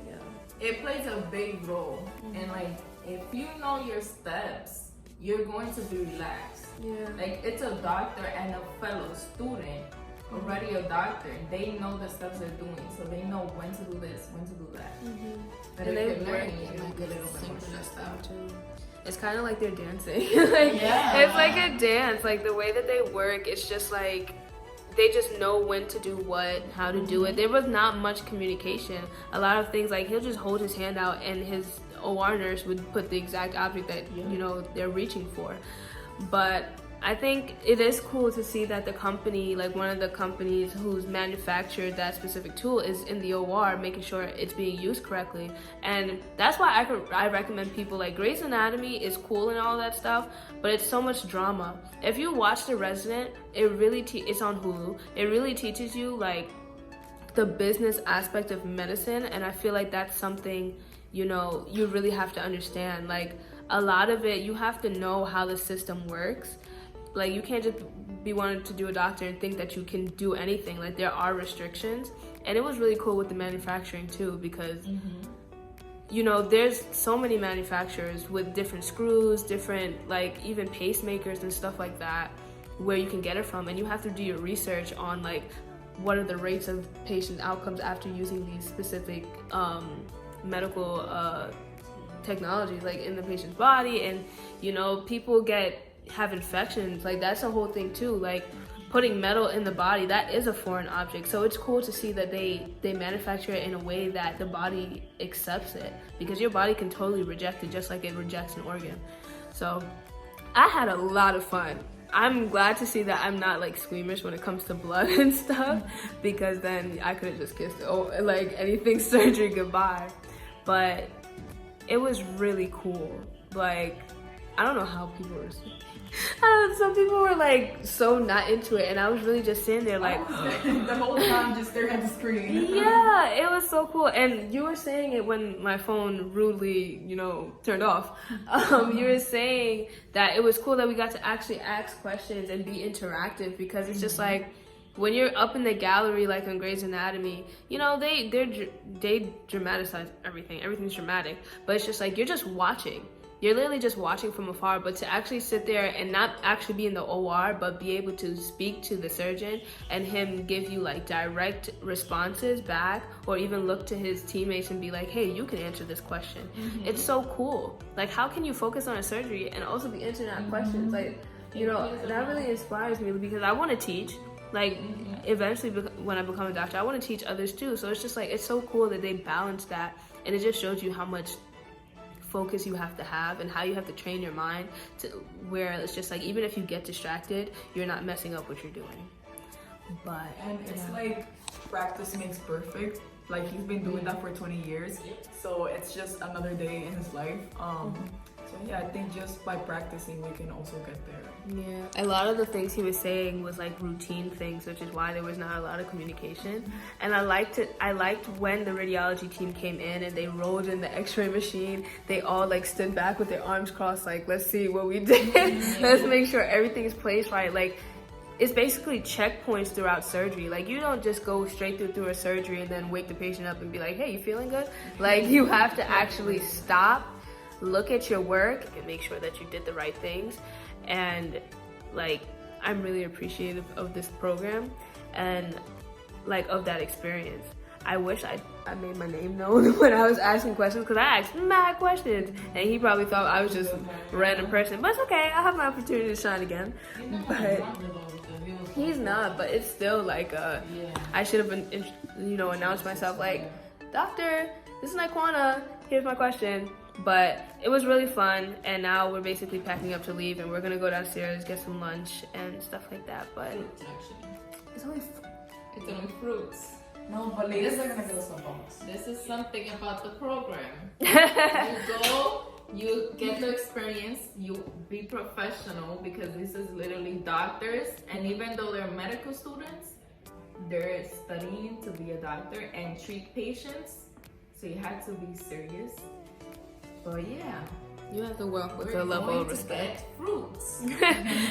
it plays a big role. And like if you know your steps, you're going to be relaxed. Like it's a doctor and a fellow student, already a doctor. They know the steps they're doing, so they know when to do this, when to do that. But And if they you're work learning, you might get a little bit more stressed out too. It's kind of like they're dancing. It's like a dance. Like the way that they work, it's just like they just know when to do what, how to do it. There was not much communication. A lot of things, like he'll just hold his hand out and his OR nurse would put the exact object that you know they're reaching for. But I think it is cool to see that the company, like one of the companies who's manufactured that specific tool, is in the OR making sure it's being used correctly. And that's why I recommend people, like Grey's Anatomy is cool and all that stuff, but it's so much drama. If you watch The Resident, it really it's on Hulu. It really teaches you like the business aspect of medicine, and I feel like that's something, you know, you really have to understand. Like a lot of it, you have to know how the system works. Like you can't just be wanting to do a doctor and think that you can do anything. Like there are restrictions, and it was really cool with the manufacturing too, because you know there's so many manufacturers with different screws, different like even pacemakers and stuff like that, where you can get it from, and you have to do your research on like what are the rates of patient outcomes after using these specific medical technologies like in the patient's body. And you know people have infections, like that's a whole thing too. Like putting metal in the body, that is a foreign object, so it's cool to see that they manufacture it in a way that the body accepts it, because your body can totally reject it just like it rejects an organ. So I had a lot of fun. I'm glad to see that I'm not like squeamish when it comes to blood and stuff, because then I could have just kissed like anything surgery goodbye. But it was really cool. Like I don't know how people were. Some people were like so not into it, and I was really just sitting there like the whole time just staring at the screen. Yeah, it was so cool. And you were saying it when my phone rudely, you know, turned off. You were saying that it was cool that we got to actually ask questions and be interactive, because it's just like when you're up in the gallery, like on Grey's Anatomy, you know, they dramatize everything. Everything's dramatic, but it's just like you're just watching. You're literally just watching from afar, but to actually sit there and not actually be in the OR, but be able to speak to the surgeon and him give you like direct responses back, or even look to his teammates and be like, hey, you can answer this question. It's so cool. Like how can you focus on a surgery and also be answering that questions? Like, you know, that really inspires me, because I want to teach. Like eventually when I become a doctor, I want to teach others too. So it's just like, it's so cool that they balance that, and it just shows you how much focus you have to have and how you have to train your mind to where it's just like even if you get distracted, you're not messing up what you're doing. But and it's like practice makes perfect. Like he's been doing that for 20 years, so it's just another day in his life. So yeah, I think just by practicing we can also get there. Yeah, a lot of the things he was saying was like routine things, which is why there was not a lot of communication. And I liked when the radiology team came in and they rolled in the x-ray machine. They all like stood back with their arms crossed, like, let's see what we did. Let's make sure everything's placed right. Like it's basically checkpoints throughout surgery. Like you don't just go straight through a surgery and then wake the patient up and be like, hey, you feeling good? Like you have to actually stop, look at your work, and make sure that you did the right things. And like I'm really appreciative of this program and like of that experience. I wish I made my name known when I was asking questions, because I asked mad questions and he probably thought I was just a random person, but it's okay, I'll have my opportunity to shine again. But he's not, but it's still like I should have been, you know, announced myself like, doctor, this is Naquana, here's my question. But it was really fun, and now we're basically packing up to leave, and we're gonna go downstairs, get some lunch and stuff like that. But it's only fruits. No, but ladies are gonna go Starbucks. This is something about the program. You go, you get the experience, you be professional, because this is literally doctors, and even though they're medical students, they're studying to be a doctor and treat patients, so you have to be serious. But yeah, you have to walk with a level of respect. Fruits.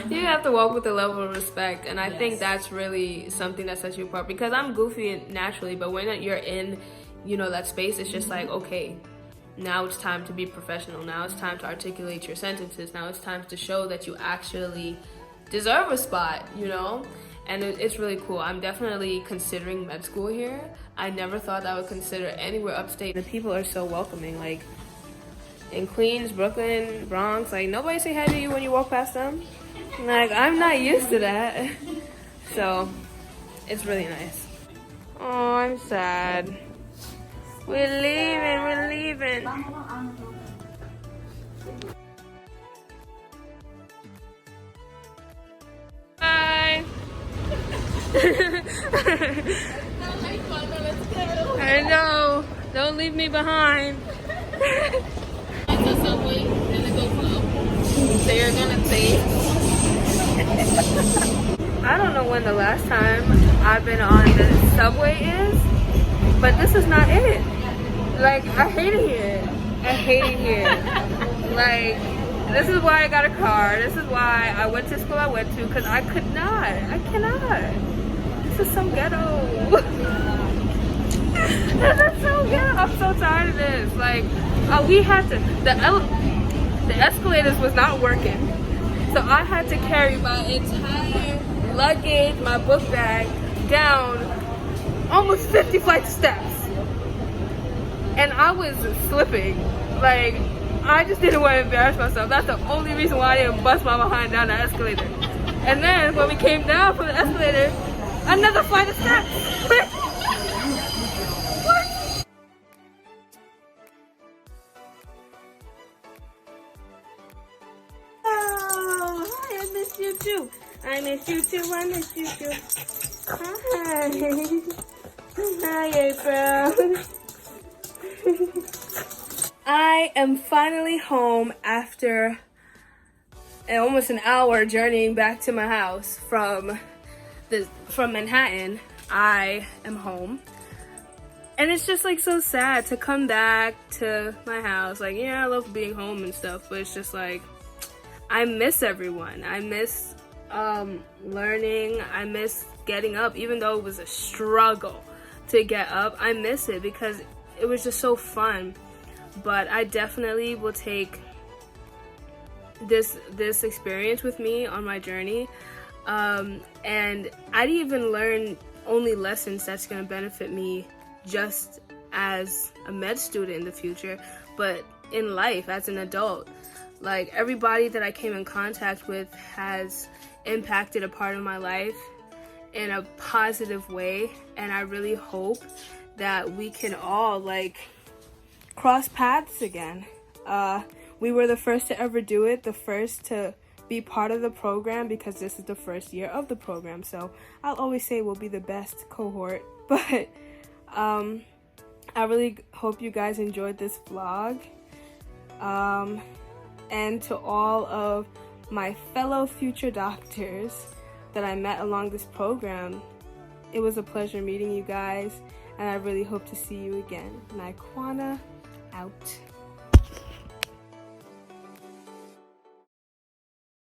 You have to walk with a level of respect, and I think that's really something that sets you apart, because I'm goofy naturally, but when you're in, you know, that space, it's just like, okay, now it's time to be professional. Now it's time to articulate your sentences. Now it's time to show that you actually deserve a spot, you know? And it's really cool. I'm definitely considering med school here. I never thought I would consider anywhere upstate. The people are so welcoming, like in Queens, Brooklyn, Bronx, like nobody say hi to you when you walk past them. Like, I'm not used to that. So it's really nice. Oh, I'm sad. We're leaving. Bye. I know. Don't leave me behind. They're gonna take. I don't know when the last time I've been on the subway is, but this is not it. Like, I hate it here. Like, this is why I got a car. This is why I went to school I went to, because I cannot. This is so ghetto. This is so ghetto. I'm so tired of this. Like, we had to, the escalators was not working. So I had to carry my entire luggage, my book bag, down almost 50 flights of steps. And I was slipping. Like, I just didn't want to embarrass myself. That's the only reason why I didn't bust my behind down the escalator. And then when we came down from the escalator, another flight of steps. What? Oh, hi, I miss you too. I miss you too. Hi. Hi, April. I am finally home after almost an hour journeying back to my house from Manhattan. I am home. And it's just like so sad to come back to my house. Like, yeah, I love being home and stuff, but it's just like, I miss everyone. I miss learning. I miss getting up, even though it was a struggle to get up. I miss it because it was just so fun. But I definitely will take this experience with me on my journey. And I didn't even learn only lessons that's going to benefit me just as a med student in the future, but in life as an adult. Like, everybody that I came in contact with has impacted a part of my life in a positive way, and I really hope that we can all, like, cross paths again. We were the first to ever do it, the first to be part of the program, because this is the first year of the program, so I'll always say we'll be the best cohort. But I really hope you guys enjoyed this vlog. And to all of my fellow future doctors that I met along this program, it was a pleasure meeting you guys, and I really hope to see you again. Naquana out.